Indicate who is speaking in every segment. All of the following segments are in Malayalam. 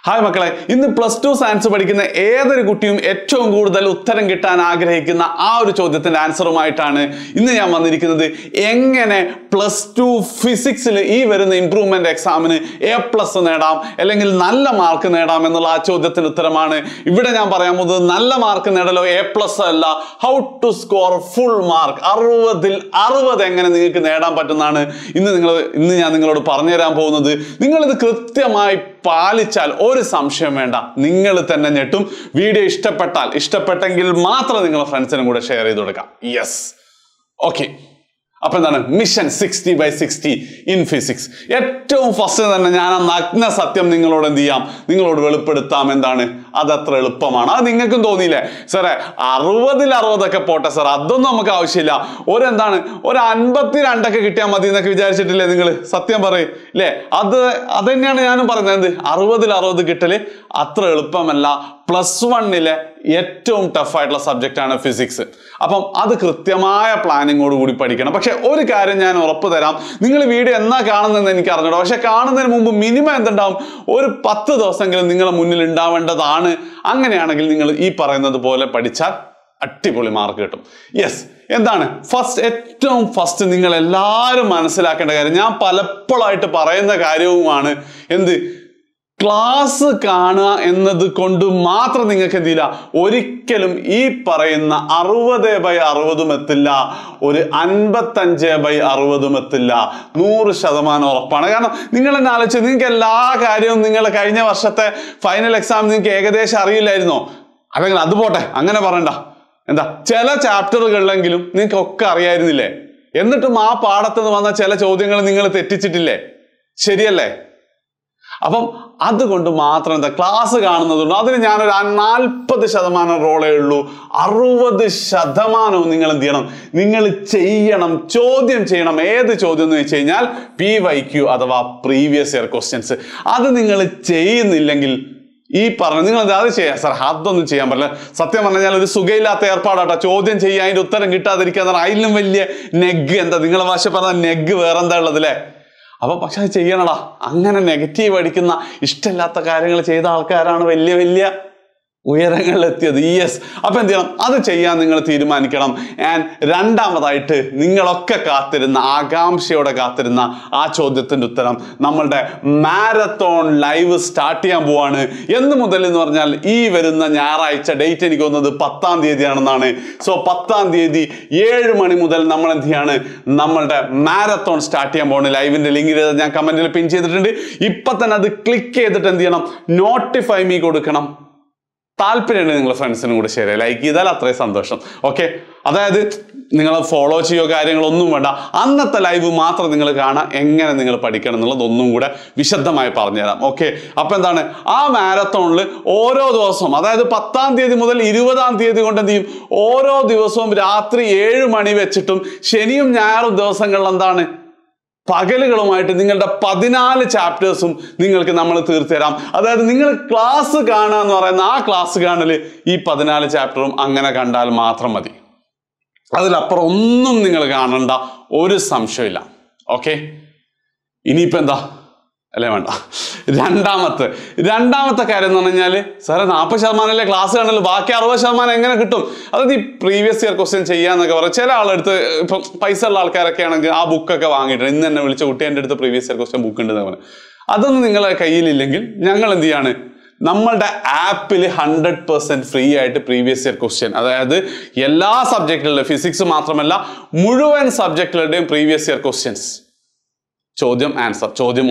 Speaker 1: ഹായ് മക്കളെ, ഇന്ന് +2 സയൻസ് പഠിക്കുന്ന ഏതൊരു കുട്ടിയും ഏറ്റവും കൂടുതൽ ഉത്തരം കിട്ടാൻ ആഗ്രഹിക്കുന്ന ആ ഒരു ചോദ്യത്തിന്റെ ആൻസറുമായിട്ടാണ് ഇന്ന് ഞാൻ വന്നിരിക്കുന്നത്. എങ്ങനെ +2 ഫിസിക്സിൽ ഈ വരുന്ന ഇംപ്രൂവ്മെന്റ് എക്സാമിന് A+ നേടാം അല്ലെങ്കിൽ നല്ല മാർക്ക് നേടാം എന്നുള്ള ആ ചോദ്യത്തിന് ഉത്തരമാണ് ഇവിടെ ഞാൻ പറയാൻ പോകുന്നത്. നല്ല മാർക്ക് നേടലോ A+ അല്ല, how to score full mark. 60-ൽ 60 എങ്ങനെ നിങ്ങൾക്ക് നേടാൻ പറ്റുന്നതാണ് ഇന്ന് ഞാൻ നിങ്ങളോട് പറഞ്ഞു തരാൻ പോകുന്നത്. നിങ്ങളിത് കൃത്യമായി പാലിച്ചാൽ ഒരു സംശയം വേണ്ട, നിങ്ങൾ തന്നെ ഞെട്ടും. വീഡിയോ ഇഷ്ടപ്പെട്ടെങ്കിൽ മാത്രം നിങ്ങളുടെ ഫ്രണ്ട്സിനും കൂടെ ഷെയർ ചെയ്ത് കൊടുക്കാം. Yes, okay. അപ്പൊ എന്താണ് മിഷൻ 60/60 ഇൻ ഫിസിക്സ്? ഏറ്റവും ഫസ്റ്റ് തന്നെ ഞാൻ ആ നഗ്ന സത്യം നിങ്ങളോട് എന്ത് ചെയ്യാം, നിങ്ങളോട് വെളിപ്പെടുത്താം. എന്താണ് അതത്ര എളുപ്പമാണ്. അത് നിങ്ങൾക്കും തോന്നിയില്ലേ സാറേ 60-ൽ 60 പോട്ടെ സാർ, അതൊന്നും നമുക്ക് ആവശ്യമില്ല, ഒരു 52 കിട്ടിയാൽ മതി എന്നൊക്കെ വിചാരിച്ചിട്ടില്ലേ നിങ്ങൾ? സത്യം പറയും ഇല്ലേ? അത് തന്നെയാണ് ഞാനും പറഞ്ഞത്. 60-ൽ 60 കിട്ടല് അത്ര എളുപ്പമല്ല. +1-ലെ ഏറ്റവും ടഫായിട്ടുള്ള സബ്ജക്റ്റ് ആണ് ഫിസിക്സ്. അപ്പം അത് കൃത്യമായ പ്ലാനിങ്ങോട് കൂടി പഠിക്കണം. പക്ഷെ ഒരു കാര്യം ഞാൻ ഉറപ്പ് തരാം, നിങ്ങൾ വീഡിയോ എന്നാ കാണുന്നതെന്ന് എനിക്ക് അറിഞ്ഞൂടാ, പക്ഷെ കാണുന്നതിന് മുമ്പ് മിനിമം എന്തുണ്ടാവും, ഒരു 10 ദിവസമെങ്കിലും നിങ്ങളുടെ മുന്നിൽ ഉണ്ടാവേണ്ടതാണ്. അങ്ങനെയാണെങ്കിൽ നിങ്ങൾ ഈ പറയുന്നത് പോലെ പഠിച്ചാൽ അടിപൊളി മാർക്ക് കിട്ടും. യെസ്, എന്താണ് ഏറ്റവും ഫസ്റ്റ് നിങ്ങൾ എല്ലാവരും മനസ്സിലാക്കേണ്ട കാര്യം, ഞാൻ പലപ്പോഴായിട്ട് പറയുന്ന കാര്യവുമാണ്, എന്ത് ക്ലാസ് കാണുക എന്നത് കൊണ്ട് മാത്രം നിങ്ങൾക്ക് എന്തില്ല, ഒരിക്കലും ഈ പറയുന്ന 60/60 എത്തില്ല, ഒരു 55/60 എത്തില്ല. 100% ഉറപ്പാണ്. കാരണം നിങ്ങൾ തന്നെ ആലോചിച്ച്, നിങ്ങൾക്ക് എല്ലാ കാര്യവും നിങ്ങളുടെ കഴിഞ്ഞ വർഷത്തെ ഫൈനൽ എക്സാം നിങ്ങൾക്ക് ഏകദേശം അറിയില്ലായിരുന്നോ? അല്ലെങ്കിൽ അത് പോട്ടെ, അങ്ങനെ പറയണ്ട. എന്താ ചില ചാപ്റ്ററുകളിലെങ്കിലും നിങ്ങൾക്ക് ഒക്കെ അറിയായിരുന്നില്ലേ? എന്നിട്ടും ആ പാഠത്ത് നിന്ന് വന്ന ചില ചോദ്യങ്ങൾ നിങ്ങൾ തെറ്റിച്ചിട്ടില്ലേ? ശരിയല്ലേ? അപ്പം അതുകൊണ്ട് മാത്രം എന്താ ക്ലാസ് കാണുന്നതുകൊണ്ട് അതിന് ഞാനൊരു 40% റോളേ ഉള്ളൂ. 60% നിങ്ങൾ എന്ത് ചെയ്യണം, നിങ്ങൾ ചെയ്യണം, ചോദ്യം ചെയ്യണം. ഏത് ചോദ്യം എന്ന് വെച്ച് കഴിഞ്ഞാൽ PYQ അഥവാ പ്രീവിയസ് ഇയർ ക്വസ്റ്റ്യൻസ്. അത് നിങ്ങൾ ചെയ്യുന്നില്ലെങ്കിൽ ഈ പറഞ്ഞ നിങ്ങൾ അത് ചെയ്യാം സാർ, അതൊന്നും ചെയ്യാൻ പറ്റില്ല. സത്യം പറഞ്ഞാൽ ഒരു സുഖമില്ലാത്ത ഏർപ്പാടാട്ടോ ചോദ്യം ചെയ്യാൻ, അതിന്റെ ഉത്തരം കിട്ടാതിരിക്കുക എന്ന് പറഞ്ഞാൽ അതിലും വലിയ നെഗ്. എന്താ നിങ്ങളെ ഭാഷ പറഞ്ഞ നെഗ് വേറെന്താ ഉള്ളത് അല്ലേ? അപ്പൊ പക്ഷെ അത് ചെയ്യണടാ. അങ്ങനെ നെഗറ്റീവ് അടിക്കുന്ന ഇഷ്ടമില്ലാത്ത കാര്യങ്ങൾ ചെയ്ത ആൾക്കാരാണ് വലിയ ഉയരങ്ങളിലെത്തിയത്. യെസ്, അപ്പൊ എന്ത് ചെയ്യണം, അത് ചെയ്യാൻ നിങ്ങൾ തീരുമാനിക്കണം. ആൻഡ് രണ്ടാമതായിട്ട് നിങ്ങളൊക്കെ കാത്തിരുന്ന, ആകാംക്ഷയോടെ കാത്തിരുന്ന ആ ചോദ്യത്തിന്റെ ഉത്തരം, നമ്മളുടെ മാരത്തോൺ ലൈവ് സ്റ്റാർട്ട് ചെയ്യാൻ പോവാണ്. എന്ന് മുതൽ എന്ന് പറഞ്ഞാൽ ഈ വരുന്ന ഞായറാഴ്ച, ഡേറ്റ് എനിക്ക് തോന്നുന്നത് 10-ാം തീയതിയാണെന്നാണ്. സോ 10-ാം തീയതി 7 മണി മുതൽ നമ്മൾ എന്ത് ചെയ്യാണ്, നമ്മളുടെ മാരത്തോൺ സ്റ്റാർട്ട് ചെയ്യാൻ പോവാണ്. ലൈവിന്റെ ലിങ്ക് ഞാൻ കമന്റിൽ പിൻ ചെയ്തിട്ടുണ്ട്. ഇപ്പൊ തന്നെ അത് ക്ലിക്ക് ചെയ്തിട്ട് എന്ത് ചെയ്യണം, നോട്ടിഫൈ മീ കൊടുക്കണം. താല്പര്യമുണ്ട് നിങ്ങളുടെ ഫ്രണ്ട്സിനും കൂടെ ഷെയർ ചെയ്യുക, ലൈക്ക് ചെയ്താൽ അത്രയും സന്തോഷം. ഓക്കെ, അതായത് നിങ്ങൾ ഫോളോ ചെയ്യോ കാര്യങ്ങളൊന്നും വേണ്ട, അന്നത്തെ ലൈവ് മാത്രം നിങ്ങൾ കാണാം. എങ്ങനെ നിങ്ങൾ പഠിക്കണം എന്നുള്ളത് ഒന്നും കൂടെ വിശദമായി പറഞ്ഞുതരാം. ഓക്കെ, അപ്പൊ എന്താണ് ആ മാരത്തോണിൽ ഓരോ ദിവസവും, അതായത് 10-ാം തീയതി മുതൽ 20-ാം തീയതി കൊണ്ട് എന്ത് ചെയ്യും, ഓരോ ദിവസവും രാത്രി 7 മണി വെച്ചിട്ടും ശനിയും ഞായറും ദിവസങ്ങളിൽ എന്താണ് പകലുകളുമായിട്ട് നിങ്ങളുടെ 14 ചാപ്റ്റേഴ്സും നിങ്ങൾക്ക് നമ്മൾ തീർത്തു തരാം. അതായത് നിങ്ങൾ ക്ലാസ് കാണുക എന്ന് പറയുന്ന ആ ക്ലാസ് കാണല് ഈ 14 ചാപ്റ്ററും അങ്ങനെ കണ്ടാൽ മാത്രം മതി. അതിലപ്പുറം ഒന്നും നിങ്ങൾ കാണണ്ട, ഒരു സംശയമില്ല. ഓക്കെ, ഇനിയിപ്പോ എന്താ അല്ലേ വേണ്ട. രണ്ടാമത്തെ കാര്യം എന്ന് പറഞ്ഞാൽ, സാറേ 40% ക്ലാസ് കാണല്ലോ, ബാക്കി 60% എങ്ങനെ കിട്ടും? അതായത് ഈ പ്രീവിയസ് ഇയർ ക്വസ്റ്റ്യൻ ചെയ്യാന്നൊക്കെ പറയാം. ചില ആളെടുത്ത് ഇപ്പം പൈസ ഉള്ള ആൾക്കാരൊക്കെ ആണെങ്കിൽ ആ ബുക്കൊക്കെ വാങ്ങിയിട്ടുണ്ട്. ഇന്ന് തന്നെ വിളിച്ച കുട്ടി എൻ്റെ അടുത്ത് പ്രീവിയസ് ഇയർ ക്വസ്റ്റ്യൻ ബുക്ക് ഉണ്ടെന്ന് പറഞ്ഞു. അതൊന്നും നിങ്ങളുടെ കയ്യിലില്ലെങ്കിൽ ഞങ്ങൾ എന്ത് ചെയ്യാണ്, നമ്മളുടെ ആപ്പിൽ 100% ഫ്രീ ആയിട്ട് പ്രീവിയസ് ഇയർ ക്വസ്റ്റ്യൻ, അതായത് എല്ലാ സബ്ജക്റ്റുകളുടെയും, ഫിസിക്സ് മാത്രമല്ല മുഴുവൻ സബ്ജക്റ്റുകളുടെയും പ്രീവിയസ് ഇയർ ക്വസ്റ്റ്യൻസ്, ചോദ്യം ആൻസർ,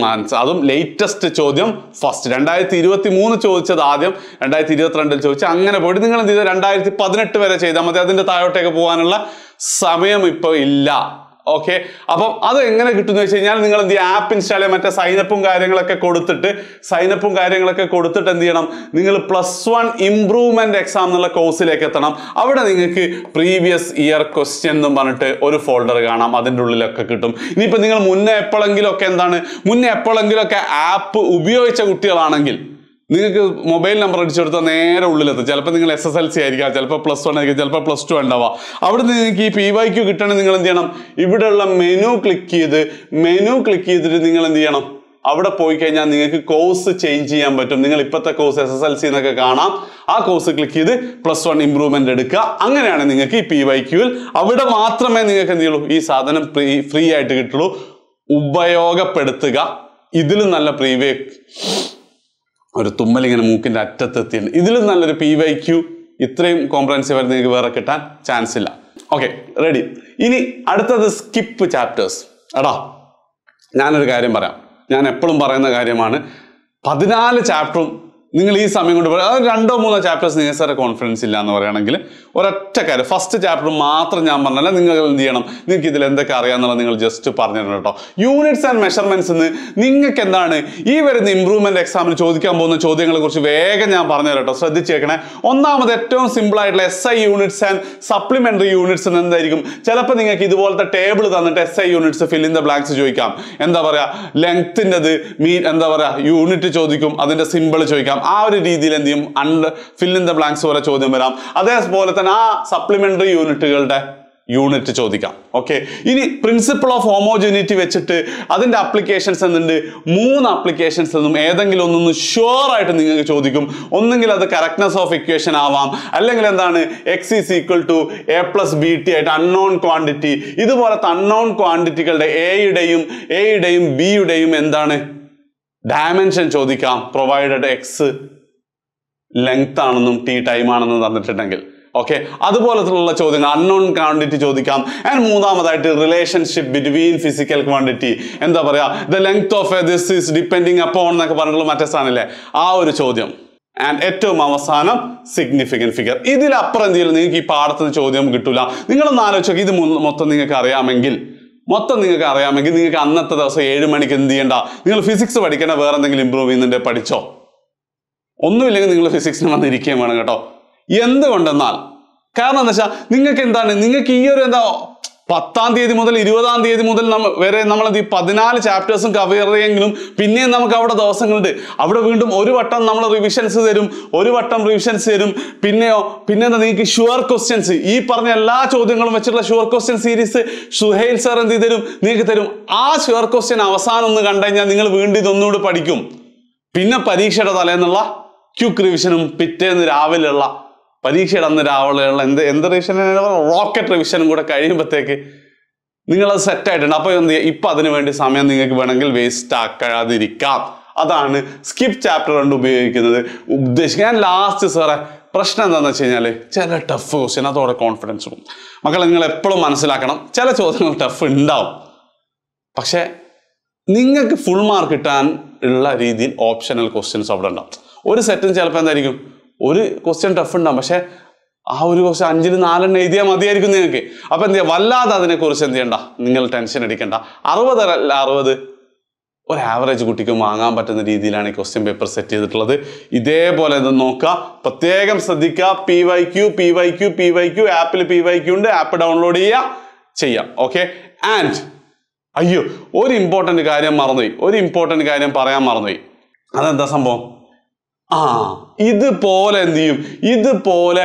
Speaker 1: അതും ലേറ്റസ്റ്റ് ചോദ്യം ഫസ്റ്റ്. 2023 ചോദിച്ചത് ആദ്യം, 2022 ചോദിച്ച, അങ്ങനെ പോയിട്ട് നിങ്ങൾ എന്ത് ചെയ്താൽ 2018 വരെ ചെയ്താൽ മതി. അതിന്റെ താഴോട്ടേക്ക് പോകാനുള്ള സമയം ഇപ്പൊ ഇല്ല. ഓക്കെ, അപ്പം അത് എങ്ങനെ കിട്ടുമെന്ന് വെച്ച് കഴിഞ്ഞാൽ നിങ്ങൾ എന്ത് ചെയ്യുക, ആപ്പ് ഇൻസ്റ്റാൾ ചെയ്യാൻ, മറ്റേ സൈനപ്പും കാര്യങ്ങളൊക്കെ കൊടുത്തിട്ട് എന്ത് ചെയ്യണം, നിങ്ങൾ +1 ഇംപ്രൂവ്മെന്റ് എക്സാം എന്നുള്ള കോഴ്സിലേക്ക് എത്തണം. അവിടെ നിങ്ങൾക്ക് പ്രീവിയസ് ഇയർ ക്വസ്റ്റ്യൻ എന്നും പറഞ്ഞിട്ട് ഒരു ഫോൾഡർ കാണാം, അതിൻ്റെ ഉള്ളിലൊക്കെ കിട്ടും. ഇനിയിപ്പോൾ നിങ്ങൾ മുന്നേ എപ്പോഴെങ്കിലും ഒക്കെ ആപ്പ് ഉപയോഗിച്ച കുട്ടികളാണെങ്കിൽ നിങ്ങൾക്ക് മൊബൈൽ നമ്പർ അടിച്ചു കൊടുത്താൽ നേരെ ഉള്ളിലെത്തും. ചിലപ്പോൾ നിങ്ങൾ SSLC ആയിരിക്കാം, ചിലപ്പോൾ +1 ആയിരിക്കും, ചിലപ്പോൾ +2 ഉണ്ടാവുക. അവിടെ നിങ്ങൾക്ക് ഈ PYQ കിട്ടണമെങ്കിൽ നിങ്ങൾ എന്ത് ചെയ്യണം, ഇവിടെയുള്ള മെനു ക്ലിക്ക് ചെയ്തിട്ട് നിങ്ങൾ എന്ത് ചെയ്യണം, അവിടെ പോയി കഴിഞ്ഞാൽ നിങ്ങൾക്ക് കോഴ്സ് ചേഞ്ച് ചെയ്യാൻ പറ്റും. നിങ്ങൾ ഇപ്പോഴത്തെ കോഴ്സ് SSLC എന്നൊക്കെ കാണാം. ആ കോഴ്സ് ക്ലിക്ക് ചെയ്ത് +1 ഇംപ്രൂവ്മെന്റ് എടുക്കുക. അങ്ങനെയാണ് നിങ്ങൾക്ക് ഈ PYQൽ അവിടെ മാത്രമേ നിങ്ങൾക്ക് എന്ത് ചെയ്യുള്ളൂ, ഈ സാധനം ഫ്രീ ആയിട്ട് കിട്ടുള്ളൂ. ഉപയോഗപ്പെടുത്തുക. ഇതിലും നല്ല ഒരു തുമ്മലിങ്ങനെ മൂക്കിന്റെ അറ്റത്തെത്തിയിട്ടുണ്ട്. ഇതിലും നല്ലൊരു PYQ ഇത്രയും കോംപ്രഹെൻസീവ് ആയിട്ട് നിങ്ങൾക്ക് വേറെ കിട്ടാൻ ചാൻസ് ഇല്ല. Okay, ready. ഇനി അടുത്തത് സ്കിപ്പ് ചാപ്റ്റേഴ്സ്. എടാ, ഞാനൊരു കാര്യം പറയാം. ഞാൻ എപ്പോഴും പറയുന്ന കാര്യമാണ്. 14 ചാപ്റ്ററും നിങ്ങൾ ഈ സമയം കൊണ്ട് 2-3 ചാപ്റ്റേഴ്സ് നിങ്ങൾക്ക് കോൺഫിഡൻസ് ഇല്ല എന്ന് പറയുകയാണെങ്കിൽ ഒരൊറ്റ കാര്യം, ഫസ്റ്റ് ചാപ്റ്റർ മാത്രം ഞാൻ പറഞ്ഞാൽ നിങ്ങൾ എന്ത് ചെയ്യണം, നിങ്ങൾക്ക് ഇതിൽ എന്തൊക്കെ അറിയാമെന്നുള്ളത് നിങ്ങൾ ജസ്റ്റ് പറഞ്ഞിട്ടുണ്ട് കേട്ടോ. യൂണിറ്റ്സ് ആൻഡ് മെഷർമെന്റ്സ് നിങ്ങൾക്ക് എന്താണ് ഈ വരുന്ന ഇംപ്രൂവ്മെന്റ് എക്സാമിന് ചോദിക്കാൻ പോകുന്ന ചോദ്യങ്ങളെ കുറിച്ച് വേഗം ഞാൻ പറഞ്ഞു തരാം കേട്ടോ. ശ്രദ്ധിച്ചേക്കണേ. ഒന്നാമത് ഏറ്റവും സിമ്പിൾ ആയിട്ടുള്ള SI units and supplementary units എന്തായിരിക്കും, ചിലപ്പോൾ നിങ്ങൾക്ക് ഇതുപോലത്തെ ടേബിൾ തന്നിട്ട് SI units fill in the blanks ചോദിക്കാം. എന്താ പറയാ, ലെങ്ത്തിൻ്റെത് എന്താ പറയാ യൂണിറ്റ് ചോദിക്കും, അതിന്റെ സിമ്പിൾ ചോദിക്കാം. ആ ഒരു രീതിയിൽ എന്ത് ചെയ്യും, ഫിൽ ഇൻ ദ ബ്ലാങ്ക്സ് പോലെ ചോദ്യം വരാം. അതേപോലെ തന്നെ ആ സപ്ലിമെന്ററി യൂണിറ്റുകളുടെ യൂണിറ്റ് ചോദിക്കാം. ഓക്കെ, ഇനി പ്രിൻസിപ്പിൾ ഓഫ് ഹോമോജനിറ്റി വെച്ചിട്ട് അതിന്റെ അപ്ലിക്കേഷൻസ് എന്നുണ്ട്. 3 അപ്ലിക്കേഷൻസ് എന്നും ഏതെങ്കിലും ഒന്നൊന്ന് ഷുവർ ആയിട്ട് നിങ്ങൾക്ക് ചോദിക്കും. ഒന്നെങ്കിൽ അത് കറക്റ്റ്നെസ് ഓഫ് ഇക്വേഷൻ ആവാം, അല്ലെങ്കിൽ എന്താണ് x = a + bt ആയിട്ട് അൺനോൺ ക്വാണ്ടിറ്റി. ഇതുപോലത്തെ അൺനോൺ ക്വാണ്ടിറ്റികളുടെ എയുടെയും ബിയുടെയും എന്താണ് ഡയമെൻഷൻ ചോദിക്കാം, പ്രൊവൈഡഡ് x ലെങ്ത് ആണെന്നും t ടൈം ആണെന്നും തന്നിട്ടുണ്ടെങ്കിൽ. ഓക്കെ, അതുപോലത്തുള്ള ചോദ്യങ്ങൾ അൺനോൺ ക്വാണ്ടിറ്റി ചോദിക്കാം. ആൻഡ് മൂന്നാമതായിട്ട് റിലേഷൻഷിപ്പ് ബിറ്റ്വീൻ ഫിസിക്കൽ ക്വാണ്ടിറ്റി. എന്താ പറയാ, the length of this is depending upon എന്നൊക്കെ പറഞ്ഞിട്ടുള്ള മറ്റേ സാധനമില്ലേ, ആ ഒരു ചോദ്യം. ആൻഡ് ഏറ്റവും അവസാനം സിഗ്നിഫിക്കന്റ് ഫിഗർ. ഇതിലപ്പുറം എന്തെങ്കിലും നിങ്ങൾക്ക് ഈ പാഠത്തിന് ചോദ്യം കിട്ടൂല. നിങ്ങളൊന്ന് ആലോചിച്ചോക്കെ, ഇത് മൊത്തം നിങ്ങൾക്ക് അറിയാമെങ്കിൽ നിങ്ങൾക്ക് അന്നത്തെ ദിവസം 7 മണിക്ക് എന്ത് ചെയ്യണ്ട, നിങ്ങൾ ഫിസിക്സ് പഠിക്കണ വേറെ എന്തെങ്കിലും ഇമ്പ്രൂവ് ചെയ്യുന്നുണ്ട് പഠിച്ചോ. ഒന്നുമില്ലെങ്കിൽ നിങ്ങൾ ഫിസിക്സിന് വന്നിരിക്കുകയും വേണം കേട്ടോ. എന്തുകൊണ്ടെന്നാൽ കാരണം എന്താ വെച്ചാൽ നിങ്ങൾക്ക് ഈ ഒരു 10-ാം തീയതി മുതൽ 20-ാം തീയതി മുതൽ വരെ നമ്മൾ 14 ചാപ്റ്റേഴ്സും കവർ ചെയ്യെങ്കിലും പിന്നെയും നമുക്ക് അവിടെ ദിവസങ്ങളുണ്ട്. അവിടെ വീണ്ടും ഒരു വട്ടം നമ്മൾ റിവിഷൻസ് തരും. പിന്നെന്താ നിങ്ങൾക്ക് ഷുവർ ക്വസ്റ്റ്യൻസ്, ഈ പറഞ്ഞ എല്ലാ ചോദ്യങ്ങളും വെച്ചിട്ടുള്ള sure question series Suhail sir എന്ത് തരും, നിങ്ങൾക്ക് തരും. ആ ഷുവർ ക്വസ്റ്റ്യൻ അവസാനം ഒന്ന് കണ്ടു കഴിഞ്ഞാൽ നിങ്ങൾ വീണ്ടും ഇതൊന്നുകൂടി പഠിക്കും. പിന്നെ പരീക്ഷയുടെ തലേന്നുള്ള ക്യുക്ക് റിവിഷനും പിറ്റേന്ന് രാവിലെയുള്ള പരീക്ഷയുടെ അന്ന് രാവിലെയുള്ള എന്ത് റിവിഷൻ, റോക്കറ്റ് റിവിഷനും കൂടെ കഴിയുമ്പോഴത്തേക്ക് നിങ്ങളത് സെറ്റ് ആയിട്ടുണ്ട്. അപ്പോൾ എന്ത് ചെയ്യുക, ഇപ്പം അതിനു വേണ്ടി സമയം നിങ്ങൾക്ക് വേണമെങ്കിൽ വേസ്റ്റ് ആക്കാതിരിക്കാം. അതാണ് സ്കിപ്പ് ചാപ്റ്റർ കൊണ്ട് ഉപയോഗിക്കുന്നത് ഉദ്ദേശിക്കാൻ. ലാസ്റ്റ് സാറേ പ്രശ്നം എന്താണെന്ന് വെച്ച് കഴിഞ്ഞാൽ ചില ടഫ് ക്വസ്റ്റ്യൻ, അതോടെ കോൺഫിഡൻസ് പോകും. മക്കളെ നിങ്ങൾ എപ്പോഴും മനസ്സിലാക്കണം, ചില ചോദ്യങ്ങൾ ടഫ് ഉണ്ടാവും. പക്ഷെ നിങ്ങൾക്ക് ഫുൾ മാർക്ക് കിട്ടാൻ ഉള്ള രീതിയിൽ ഓപ്ഷണൽ ക്വസ്റ്റ്യൻസ് അവിടെ ഉണ്ടാവും. ഒരു സെറ്റും ചിലപ്പോൾ എന്തായിരിക്കും, ഒരു ക്വസ്റ്റ്യൻ ടഫ് ഉണ്ടാവും, പക്ഷെ ആ ഒരു ക്വസ്റ്റ്യൻ 5-ൽ 4 എഴുതിയാൽ മതിയായിരിക്കും നിങ്ങൾക്ക്. അപ്പൊ എന്ത് ചെയ്യുക, വല്ലാതെ അതിനെക്കുറിച്ച് എന്ത് ചെയ്യണ്ട, നിങ്ങൾ ടെൻഷൻ അടിക്കണ്ട. 60 ഒരു ആവറേജ് കുട്ടിക്കും വാങ്ങാൻ പറ്റുന്ന രീതിയിലാണ് ഈ ക്വസ്റ്റ്യൻ പേപ്പർ സെറ്റ് ചെയ്തിട്ടുള്ളത്. ഇതേപോലെ ഇത് നോക്കുക, പ്രത്യേകം ശ്രദ്ധിക്കുക. PYQ ആപ്പിൽ PYQ ഉണ്ട്, ആപ്പ് ഡൗൺലോഡ് ചെയ്യാം. ഓക്കെ, ആൻഡ് അയ്യോ ഒരു ഇമ്പോർട്ടന്റ് കാര്യം പറയാൻ മറന്നുപോയി. അതെന്താ സംഭവം, ഇതുപോലെ എന്ത് ചെയ്യും, ഇതുപോലെ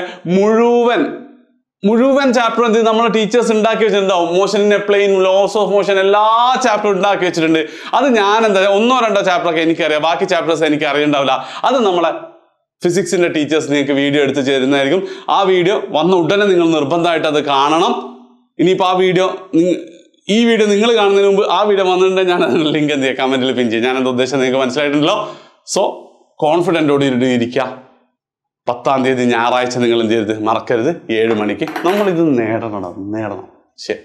Speaker 1: മുഴുവൻ ചാപ്റ്റർ എന്ത് ചെയ്യും നമ്മളെ ടീച്ചേഴ്സ് ഉണ്ടാക്കി വെച്ചിട്ടുണ്ടാവും. Motion in a plane, laws of motion എല്ലാ ചാപ്റ്ററും ഉണ്ടാക്കി വെച്ചിട്ടുണ്ട്. അത് ഞാൻ 1-2 ചാപ്റ്ററൊക്കെ എനിക്കറിയാം, ബാക്കി ചാപ്റ്റേഴ്സ് എനിക്ക് അറിയണ്ടാവില്ല. അത് നമ്മളെ ഫിസിക്സിന്റെ ടീച്ചേഴ്സ് നിങ്ങൾക്ക് വീഡിയോ എടുത്ത് തരുന്നതായിരിക്കും. ആ വീഡിയോ വന്ന ഉടനെ നിങ്ങൾ നിർബന്ധമായിട്ട് അത് കാണണം. ഇനിയിപ്പോൾ ഈ വീഡിയോ നിങ്ങൾ കാണുന്നതിന് മുമ്പ് ആ വീഡിയോ വന്നിട്ടുണ്ടെങ്കിൽ ഞാൻ ലിങ്ക് എന്ത് ചെയ്യാം, കമന്റിൽ പിൻ ചെയ്യും. ഞാനെന്താ ഉദ്ദേശം നിങ്ങൾക്ക് മനസ്സിലായിട്ടുണ്ടല്ലോ. സോ കോൺഫിഡൻറ്റോടെ ഇരിക്കുക. 10-ാം തീയതി ഞായറാഴ്ച നിങ്ങൾ എന്ത് ചെയ്യരുത്, മറക്കരുത്, 7 മണിക്ക് നമ്മളിത് നേടണം. ശരി.